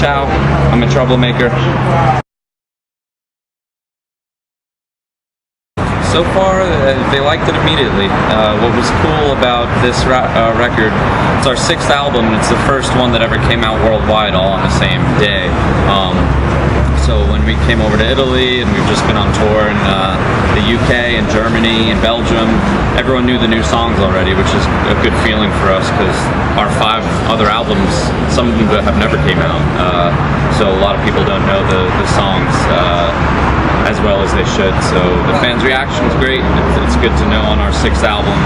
Ciao, I'm a Trabolmeicher. So far, they liked it immediately. What was cool about this record, it's our 6th album, and it's the first one that ever came out worldwide all on the same day. So when we came over to Italy, and we've just been on tour in the UK and Germany and Belgium, everyone knew the new songs already, which is a good feeling for us because our 5 other albums, some of them have never came out. So a lot of people don't know the songs as well as they should. So the fans' reaction is great. It's good to know on our 6th album,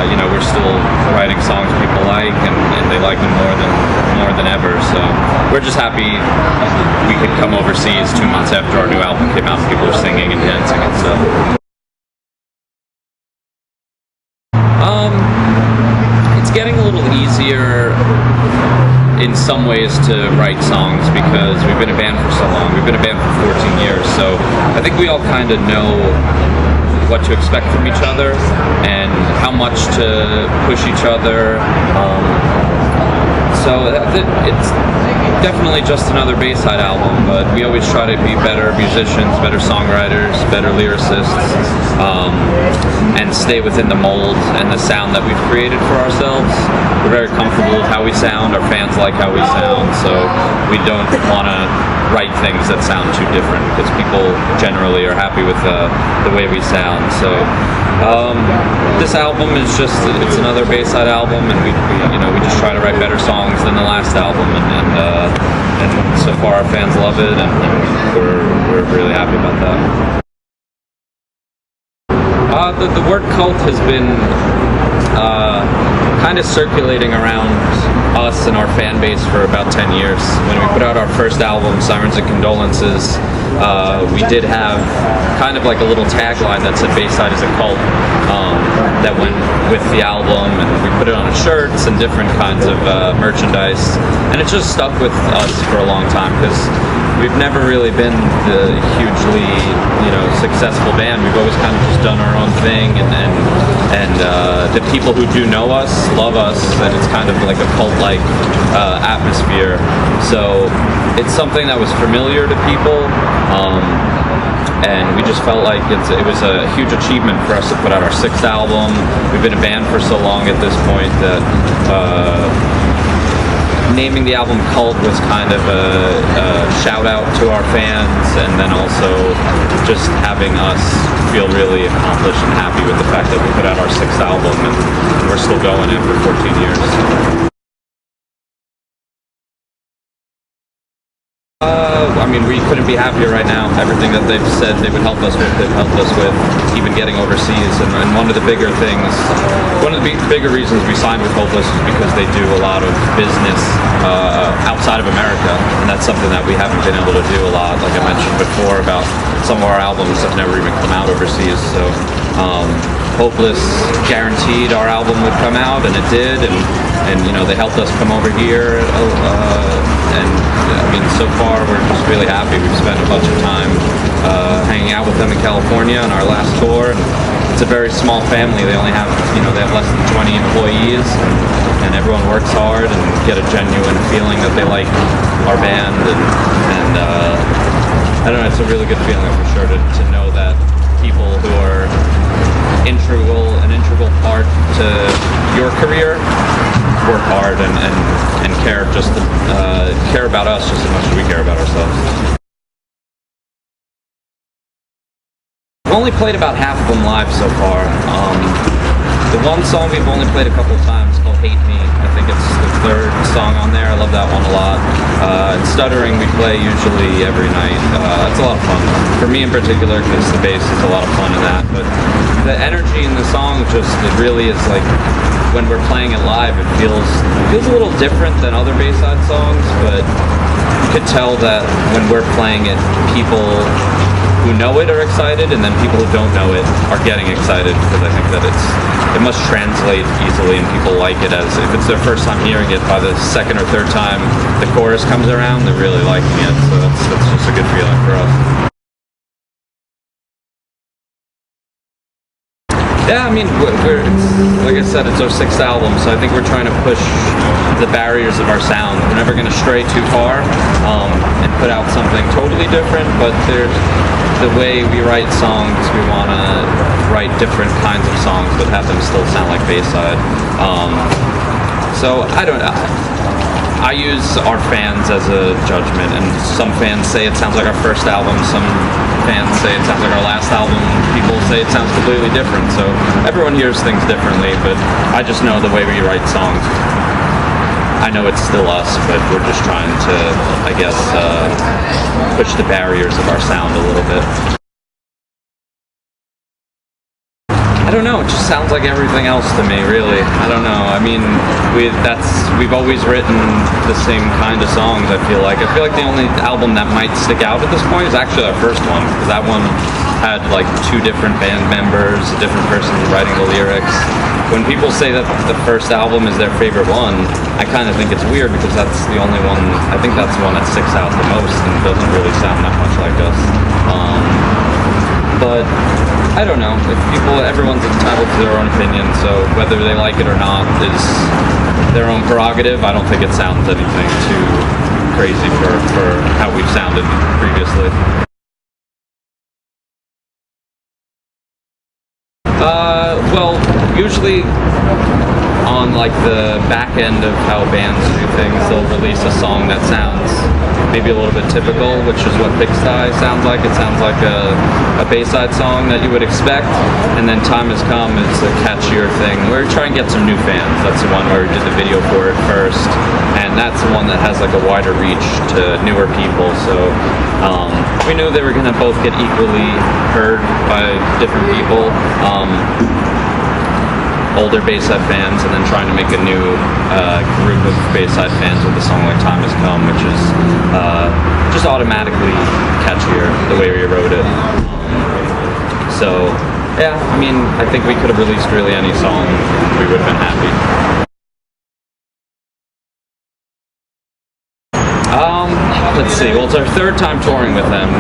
you know, we're still writing songs people like, and they like them more than ever. So we're just happy we could come overseas 2 months after our new album came out. People are singing and dancing and stuff. It's getting a little easier in some ways to write songs because we've been a band for so long. We've been a band for 14 years, so I think we all kind of know what to expect from each other and how much to push each other. So it's definitely just another Bayside album, but we always try to be better musicians, better songwriters, better lyricists, and stay within the mold and the sound that we've created for ourselves. We're very comfortable with how we sound. Our fans like how we sound, so we don't want to write things that sound too different because people generally are happy with the way we sound. So this album is it's another Bayside album, and we just try to write better songs than the last album, and so far our fans love it, and we're really happy about that. The word cult has been kind of circulating around us and our fan base for about 10 years. When we put out our first album, Sirens and Condolences, we did have kind of like a little tagline that said Bayside is a cult, that went with the album, and we put it on shirts and different kinds of merchandise, and it just stuck with us for a long time because we've never really been the hugely, successful band. We've always kind of just done our own thing, and the people who do know us love us, and it's kind of like a cult-like atmosphere. So it's something that was familiar to people, and we just felt like it was a huge achievement for us to put out our 6th album. We've been a band for so long at this point that naming the album Cult was kind of a shout out to our fans, and then also just having us feel really accomplished and happy with the fact that we put out our 6th album and we're still going after 14 years. We couldn't be happier right now. Everything that they've said they would help us with, they've helped us with, even getting overseas. And one of the bigger reasons we signed with Hopeless is because they do a lot of business outside of America, and that's something that we haven't been able to do a lot. Like I mentioned before about some of our albums have never even come out overseas. So Hopeless guaranteed our album would come out, and it did, and they helped us come over here, and so far we're just really happy. We've spent a bunch of time hanging out with them in California on our last tour, and it's a very small family. They only have, they have less than 20 employees, and everyone works hard and get a genuine feeling that they like our band, and I don't know, it's a really good feeling for sure to know that people who are an integral part to your career work hard and care about us just as much as we care about ourselves. We've only played about half of them live so far. The one song we've only played a couple of times called Hate Me. I think it's the 3rd song on there. I love that one a lot. And Stuttering we play usually every night. It's a lot of fun. For me in particular, because the bass is a lot of fun in that. But the energy in the song it really is like, when we're playing it live, it feels a little different than other Bayside songs, but you could tell that when we're playing it, people who know it are excited, and then people who don't know it are getting excited, because I think that it must translate easily, and people like it as if it's their first time hearing it. By the 2nd or 3rd time the chorus comes around, they're really liking it, so that's just a good feeling for us. Yeah, I mean, like I said, it's our 6th album, so I think we're trying to push the barriers of our sound. We're never going to stray too far and put out something totally different, but there's the way we write songs, we want to write different kinds of songs, but have them still sound like Bayside. So I don't know. I use our fans as a judgment, and some fans say it sounds like our first album, some fans say it sounds like our last album, people say it sounds completely different, so everyone hears things differently, but I just know the way we write songs. I know it's still us, but we're just trying to, I guess, push the barriers of our sound a little bit. I don't know, it just sounds like everything else to me, really. I don't know. I mean, we've always written the same kind of songs, I feel like. I feel like the only album that might stick out at this point is actually our first one, because that one had like 2 different band members, a different person writing the lyrics. When people say that the first album is their favorite one, I kind of think it's weird, because that's the only one, I think that's the one that sticks out the most and doesn't really sound that much like us. But I don't know. Everyone's entitled to their own opinion, so whether they like it or not is their own prerogative. I don't think it sounds anything too crazy for how we've sounded previously. Well, usually on like the back end of how bands do things, they'll release a song that sounds maybe a little bit typical, which is what Bayside sounds like. It sounds like a Bayside song that you would expect, and then Time Has Come is a catchier thing. We're trying to get some new fans. That's the one where we did the video for it first, and that's the one that has like a wider reach to newer people, so we knew they were going to both get equally heard by different people. Older Bayside fans, and then trying to make a new group of Bayside fans with a song like Time Has Come, which is just automatically catchier the way we wrote it. So yeah, I mean, I think we could have released really any song, we would have been happy. Let's see, well, it's our 3rd time touring with them.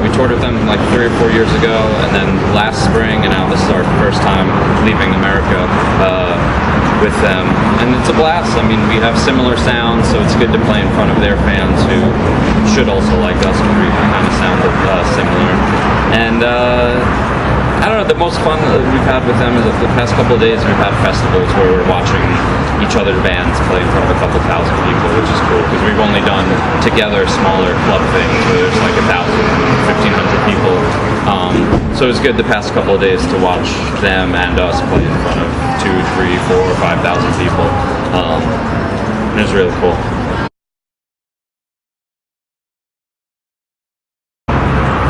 We toured with them like 3 or 4 years ago, and then last spring, and now this is our first time leaving America with them. And it's a blast. I mean, we have similar sounds, so it's good to play in front of their fans who should also like us, because we kind of sound similar. And I don't know, the most fun that we've had with them is the past couple of days we've had festivals where we're watching each other's bands play in front of a couple thousand people, which is cool, because we've only done together smaller club things where there's like 1,000, 1,500 people. So it was good the past couple of days to watch them and us play in front of 2, 3, 4, 5,000 people. It was really cool.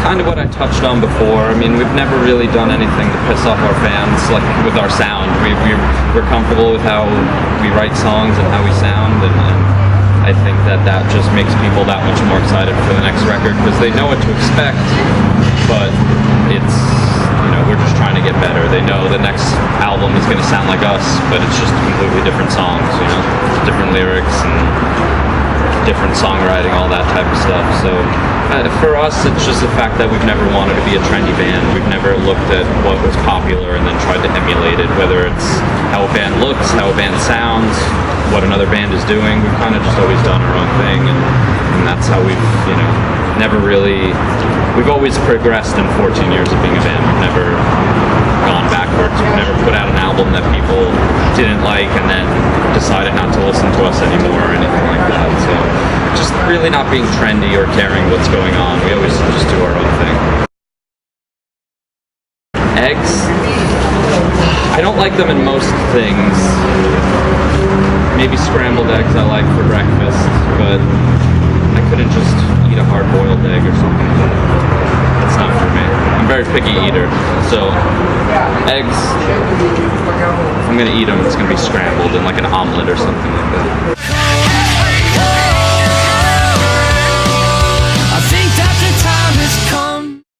Kind of what I touched on before. I mean, we've never really done anything to piss off our fans, like with our sound. We're comfortable with how we write songs and how we sound, and I think that just makes people that much more excited for the next record, because they know what to expect, but it's, you know, we're just trying to get better. They know the next album is going to sound like us, but it's just completely different songs, you know, different lyrics and different songwriting, all that type of stuff. So for us, it's just the fact that we've never wanted to be a trendy band. We've never looked at what was popular and then tried to emulate it, whether it's how a band looks, how a band sounds, what another band is doing. We've kind of just always done our own thing, and that's how we've, you know, we've always progressed in 14 years of being a band. We've never gone backwards. We've never put out an album that people didn't like and then decided not to listen to us anymore or anything like that. So just really not being trendy or caring what's going on. We always just do our own thing. Eggs? I don't like them in most things. Maybe scrambled eggs I like for breakfast, but I couldn't just eat a hard-boiled egg or something. That's not for me. I'm a very picky eater, so eggs, if I'm gonna eat them, it's gonna be scrambled in like an omelet or something like that.